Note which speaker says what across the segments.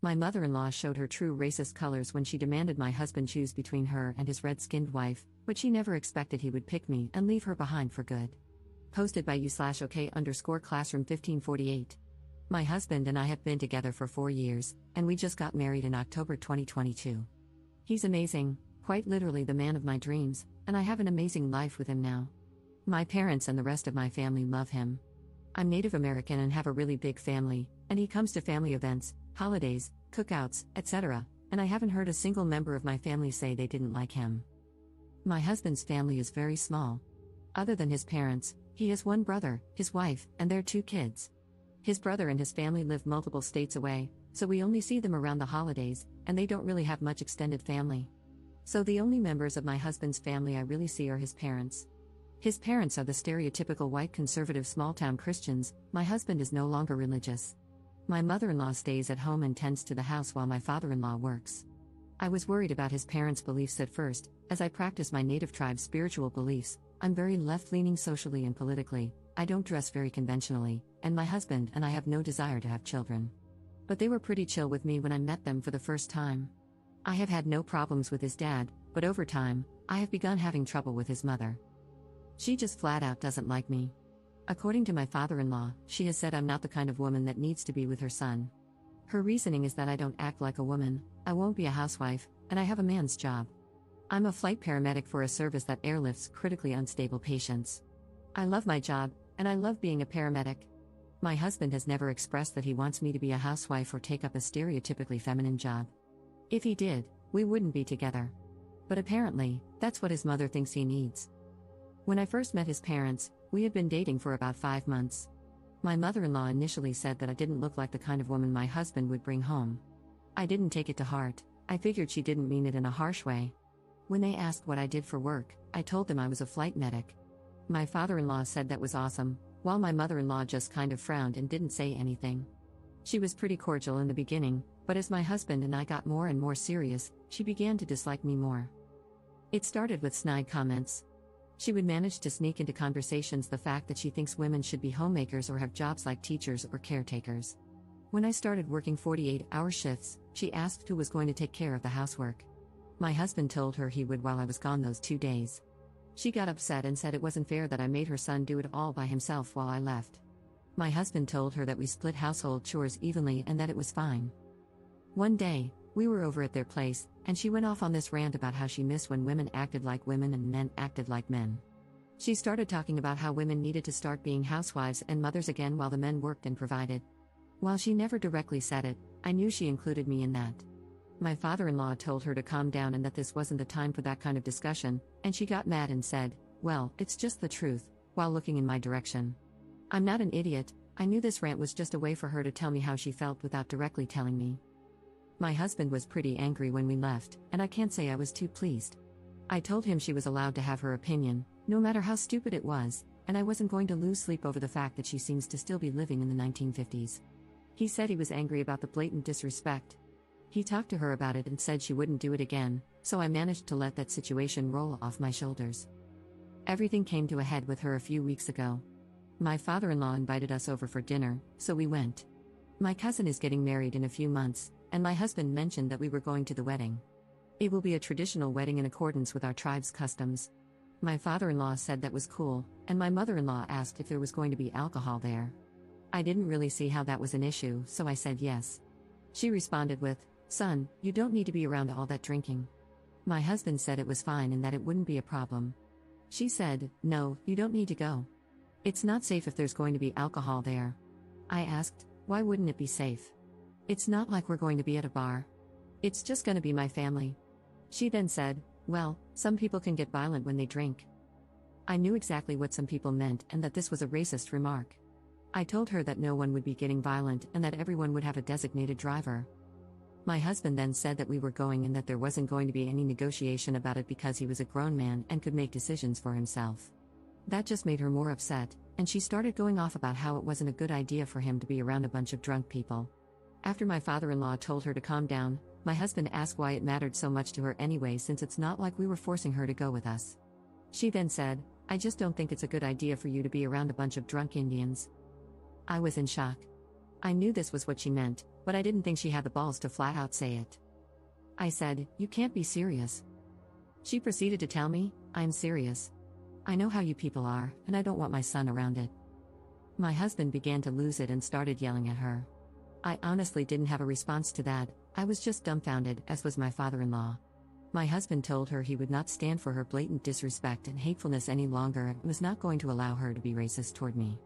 Speaker 1: My mother-in-law showed her true racist colors when she demanded my husband choose between her and his red-skinned wife, but she never expected he would pick me and leave her behind for good. Posted by u/OK_classroom 1548. My husband and I have been together for 4 years, and we just got married in October 2022. He's amazing, quite literally the man of my dreams, and I have an amazing life with him now. My parents and the rest of my family love him. I'm Native American and have a really big family, and he comes to family events, holidays, cookouts, etc., and I haven't heard a single member of my family say they didn't like him. My husband's family is very small. Other than his parents, he has one brother, his wife, and their 2 kids. His brother and his family live multiple states away, so we only see them around the holidays, and they don't really have much extended family. So the only members of my husband's family I really see are his parents. His parents are the stereotypical white conservative small-town Christians. My husband is no longer religious. My mother-in-law stays at home and tends to the house while my father-in-law works. I was worried about his parents' beliefs at first, as I practice my native tribe's spiritual beliefs. I'm very left-leaning socially and politically, I don't dress very conventionally, and my husband and I have no desire to have children. But they were pretty chill with me when I met them for the first time. I have had no problems with his dad, but over time, I have begun having trouble with his mother. She just flat out doesn't like me. According to my father-in-law, she has said I'm not the kind of woman that needs to be with her son. Her reasoning is that I don't act like a woman, I won't be a housewife, and I have a man's job. I'm a flight paramedic for a service that airlifts critically unstable patients. I love my job, and I love being a paramedic. My husband has never expressed that he wants me to be a housewife or take up a stereotypically feminine job. If he did, we wouldn't be together. But apparently, that's what his mother thinks he needs. When I first met his parents, we had been dating for about 5 months. My mother-in-law initially said that I didn't look like the kind of woman my husband would bring home. I didn't take it to heart, I figured she didn't mean it in a harsh way. When they asked what I did for work, I told them I was a flight medic. My father-in-law said that was awesome, while my mother-in-law just kind of frowned and didn't say anything. She was pretty cordial in the beginning, but as my husband and I got more and more serious, she began to dislike me more. It started with snide comments. She would manage to sneak into conversations the fact that she thinks women should be homemakers or have jobs like teachers or caretakers. When I started working 48-hour shifts, she asked who was going to take care of the housework. My husband told her he would while I was gone those 2 days. She got upset and said it wasn't fair that I made her son do it all by himself while I left. My husband told her that we split household chores evenly and that it was fine. One day, we were over at their place, and she went off on this rant about how she missed when women acted like women and men acted like men. She started talking about how women needed to start being housewives and mothers again while the men worked and provided. While she never directly said it, I knew she included me in that. My father-in-law told her to calm down and that this wasn't the time for that kind of discussion, and she got mad and said, "Well, it's just the truth," while looking in my direction. I'm not an idiot, I knew this rant was just a way for her to tell me how she felt without directly telling me. My husband was pretty angry when we left, and I can't say I was too pleased. I told him she was allowed to have her opinion, no matter how stupid it was, and I wasn't going to lose sleep over the fact that she seems to still be living in the 1950s. He said he was angry about the blatant disrespect. He talked to her about it and said she wouldn't do it again, so I managed to let that situation roll off my shoulders. Everything came to a head with her a few weeks ago. My father-in-law invited us over for dinner, so we went. My cousin is getting married in a few months, and my husband mentioned that we were going to the wedding. It will be a traditional wedding in accordance with our tribe's customs. My father-in-law said that was cool, and my mother-in-law asked if there was going to be alcohol there. I didn't really see how that was an issue, so I said yes. She responded with, "Son, you don't need to be around all that drinking." My husband said it was fine and that it wouldn't be a problem. She said, "No, you don't need to go. It's not safe if there's going to be alcohol there." I asked, "Why wouldn't it be safe? It's not like we're going to be at a bar. It's just going to be my family." She then said, "Well, some people can get violent when they drink." I knew exactly what some people meant and that this was a racist remark. I told her that no one would be getting violent and that everyone would have a designated driver. My husband then said that we were going and that there wasn't going to be any negotiation about it because he was a grown man and could make decisions for himself. That just made her more upset, and she started going off about how it wasn't a good idea for him to be around a bunch of drunk people. After my father-in-law told her to calm down, my husband asked why it mattered so much to her anyway since it's not like we were forcing her to go with us. She then said, "I just don't think it's a good idea for you to be around a bunch of drunk Indians." I was in shock. I knew this was what she meant, but I didn't think she had the balls to flat out say it. I said, "You can't be serious." She proceeded to tell me, "I'm serious. I know how you people are, and I don't want my son around it." My husband began to lose it and started yelling at her. I honestly didn't have a response to that. I was just dumbfounded, as was my father-in-law. My husband told her he would not stand for her blatant disrespect and hatefulness any longer and was not going to allow her to be racist toward me.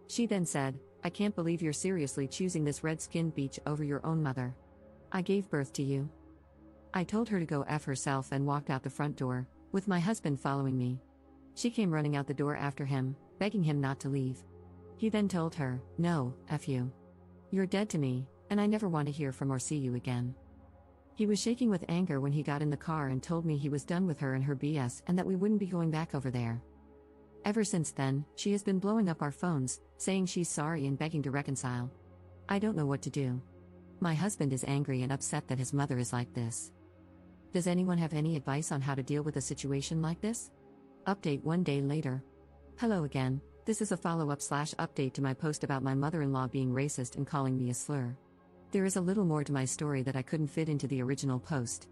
Speaker 1: She then said, "I can't believe you're seriously choosing this red-skinned beach over your own mother. I gave birth to you." I told her to go F herself and walked out the front door, with my husband following me. She came running out the door after him, begging him not to leave. He then told her, "No, F you. You're dead to me, and I never want to hear from or see you again." He was shaking with anger when he got in the car and told me he was done with her and her BS and that we wouldn't be going back over there. Ever since then, she has been blowing up our phones, saying she's sorry and begging to reconcile. I don't know what to do. My husband is angry and upset that his mother is like this. Does anyone have any advice on how to deal with a situation like this? Update 1 day later. Hello again. This is a follow-up/update to my post about my mother-in-law being racist and calling me a slur. There is a little more to my story that I couldn't fit into the original post.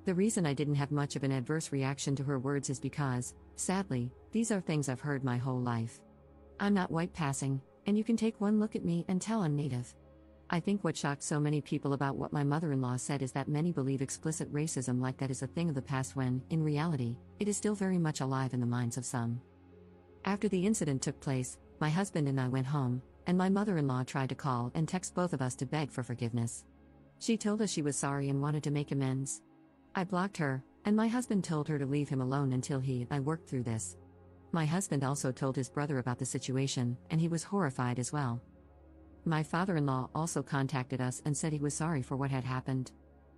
Speaker 1: The reason I didn't have much of an adverse reaction to her words is because, sadly, these are things I've heard my whole life. I'm not white passing, and you can take one look at me and tell I'm native. I think what shocked so many people about what my mother-in-law said is that many believe explicit racism like that is a thing of the past when, in reality, it is still very much alive in the minds of some. After the incident took place, my husband and I went home, and my mother-in-law tried to call and text both of us to beg for forgiveness. She told us she was sorry and wanted to make amends. I blocked her, and my husband told her to leave him alone until he and I worked through this. My husband also told his brother about the situation, and he was horrified as well. My father-in-law also contacted us and said he was sorry for what had happened.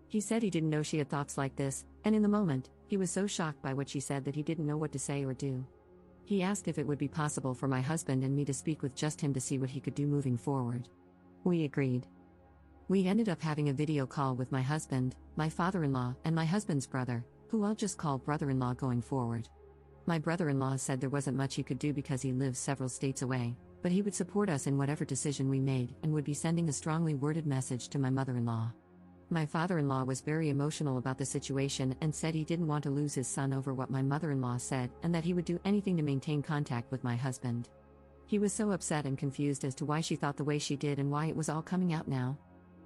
Speaker 1: He said he didn't know she had thoughts like this, and in the moment, he was so shocked by what she said that he didn't know what to say or do. He asked if it would be possible for my husband and me to speak with just him to see what he could do moving forward. We agreed. We ended up having a video call with my husband, my father-in-law, and my husband's brother, who I'll just call brother-in-law going forward. My brother-in-law said there wasn't much he could do because he lives several states away, but he would support us in whatever decision we made and would be sending a strongly worded message to my mother-in-law. My father-in-law was very emotional about the situation and said he didn't want to lose his son over what my mother-in-law said and that he would do anything to maintain contact with my husband. He was so upset and confused as to why she thought the way she did and why it was all coming out now.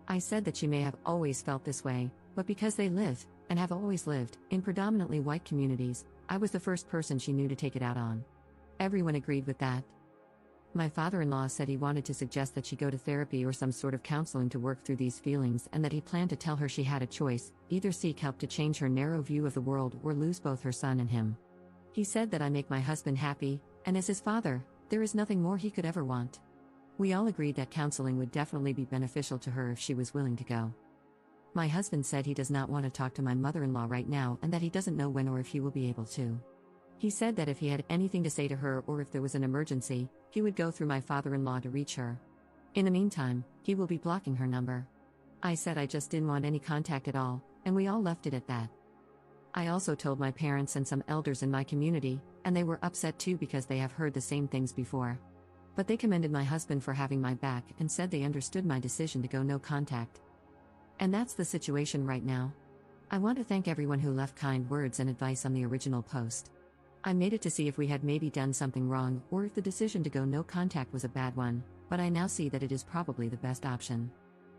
Speaker 1: I said that she may have always felt this way, but because they live, and have always lived, in predominantly white communities, I was the first person she knew to take it out on. Everyone agreed with that. My father-in-law said he wanted to suggest that she go to therapy or some sort of counseling to work through these feelings and that he planned to tell her she had a choice, either seek help to change her narrow view of the world or lose both her son and him. He said that I make my husband happy, and as his father, there is nothing more he could ever want. We all agreed that counseling would definitely be beneficial to her if she was willing to go. My husband said he does not want to talk to my mother-in-law right now and that he doesn't know when or if he will be able to. He said that if he had anything to say to her or if there was an emergency, he would go through my father-in-law to reach her. In the meantime, he will be blocking her number. I said I just didn't want any contact at all, and we all left it at that. I also told my parents and some elders in my community, and they were upset too because they have heard the same things before. But they commended my husband for having my back and said they understood my decision to go no contact. And that's the situation right now. I want to thank everyone who left kind words and advice on the original post. I made it to see if we had maybe done something wrong or if the decision to go no contact was a bad one, but I now see that it is probably the best option.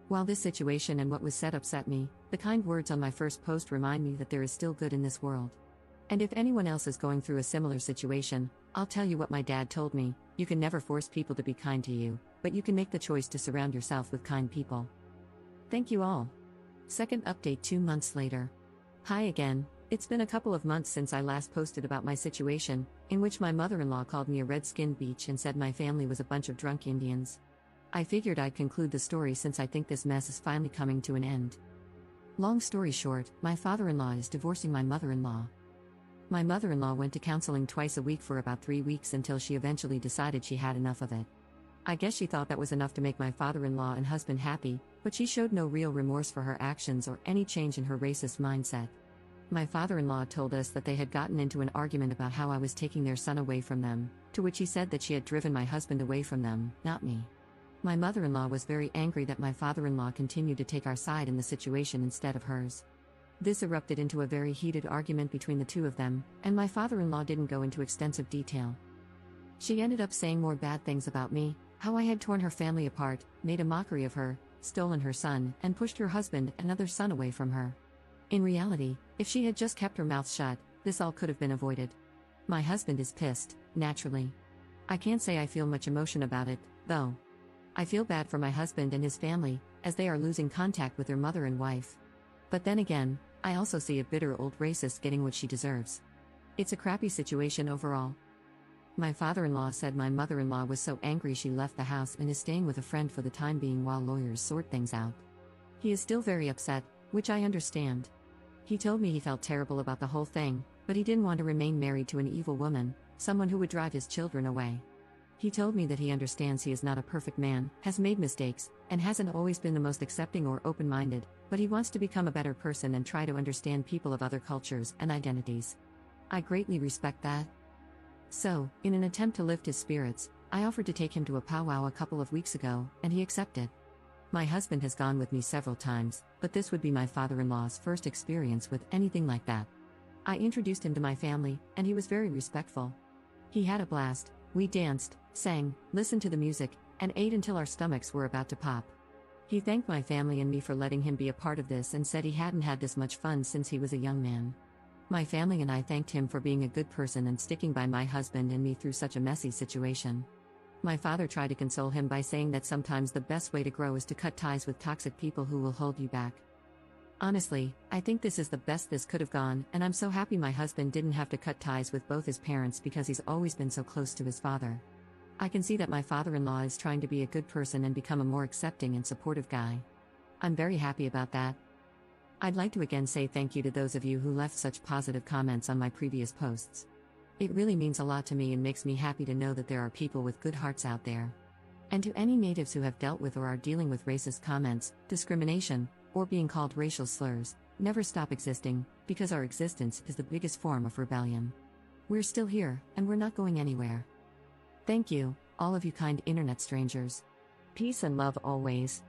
Speaker 1: While this situation and what was said upset me, the kind words on my first post remind me that there is still good in this world. And if anyone else is going through a similar situation, I'll tell you what my dad told me: you can never force people to be kind to you, but you can make the choice to surround yourself with kind people. Thank you all. Second update 2 months later. Hi again. It's been a couple of months since I last posted about my situation, in which my mother-in-law called me a red-skinned beach and said my family was a bunch of drunk Indians. I figured I'd conclude the story since I think this mess is finally coming to an end. Long story short, my father-in-law is divorcing my mother-in-law. My mother-in-law went to counseling twice a week for about 3 weeks until she eventually decided she had enough of it. I guess she thought that was enough to make my father-in-law and husband happy, but she showed no real remorse for her actions or any change in her racist mindset. My father-in-law told us that they had gotten into an argument about how I was taking their son away from them, to which he said that she had driven my husband away from them, not me. My mother-in-law was very angry that my father-in-law continued to take our side in the situation instead of hers. This erupted into a very heated argument between the two of them, and my father-in-law didn't go into extensive detail. She ended up saying more bad things about me, how I had torn her family apart, made a mockery of her, stolen her son, and pushed her husband and other son away from her. In reality, if she had just kept her mouth shut, this all could have been avoided. My husband is pissed, naturally. I can't say I feel much emotion about it, though. I feel bad for my husband and his family, as they are losing contact with their mother and wife. But then again, I also see a bitter old racist getting what she deserves. It's a crappy situation overall. My father-in-law said my mother-in-law was so angry she left the house and is staying with a friend for the time being while lawyers sort things out. He is still very upset, which I understand. He told me he felt terrible about the whole thing, but he didn't want to remain married to an evil woman, someone who would drive his children away. He told me that he understands he is not a perfect man, has made mistakes, and hasn't always been the most accepting or open-minded, but he wants to become a better person and try to understand people of other cultures and identities. I greatly respect that. So, in an attempt to lift his spirits, I offered to take him to a powwow a couple of weeks ago, and he accepted. My husband has gone with me several times, but this would be my father-in-law's first experience with anything like that. I introduced him to my family, and he was very respectful. He had a blast. We danced, sang, listened to the music, and ate until our stomachs were about to pop. He thanked my family and me for letting him be a part of this and said he hadn't had this much fun since he was a young man. My family and I thanked him for being a good person and sticking by my husband and me through such a messy situation. My father tried to console him by saying that sometimes the best way to grow is to cut ties with toxic people who will hold you back. Honestly, I think this is the best this could have gone, and I'm so happy my husband didn't have to cut ties with both his parents because he's always been so close to his father. I can see that my father-in-law is trying to be a good person and become a more accepting and supportive guy. I'm very happy about that. I'd like to again say thank you to those of you who left such positive comments on my previous posts. It really means a lot to me and makes me happy to know that there are people with good hearts out there. And to any natives who have dealt with or are dealing with racist comments, discrimination, or being called racial slurs, never stop existing, because our existence is the biggest form of rebellion. We're still here, and we're not going anywhere. Thank you, all of you kind internet strangers. Peace and love always.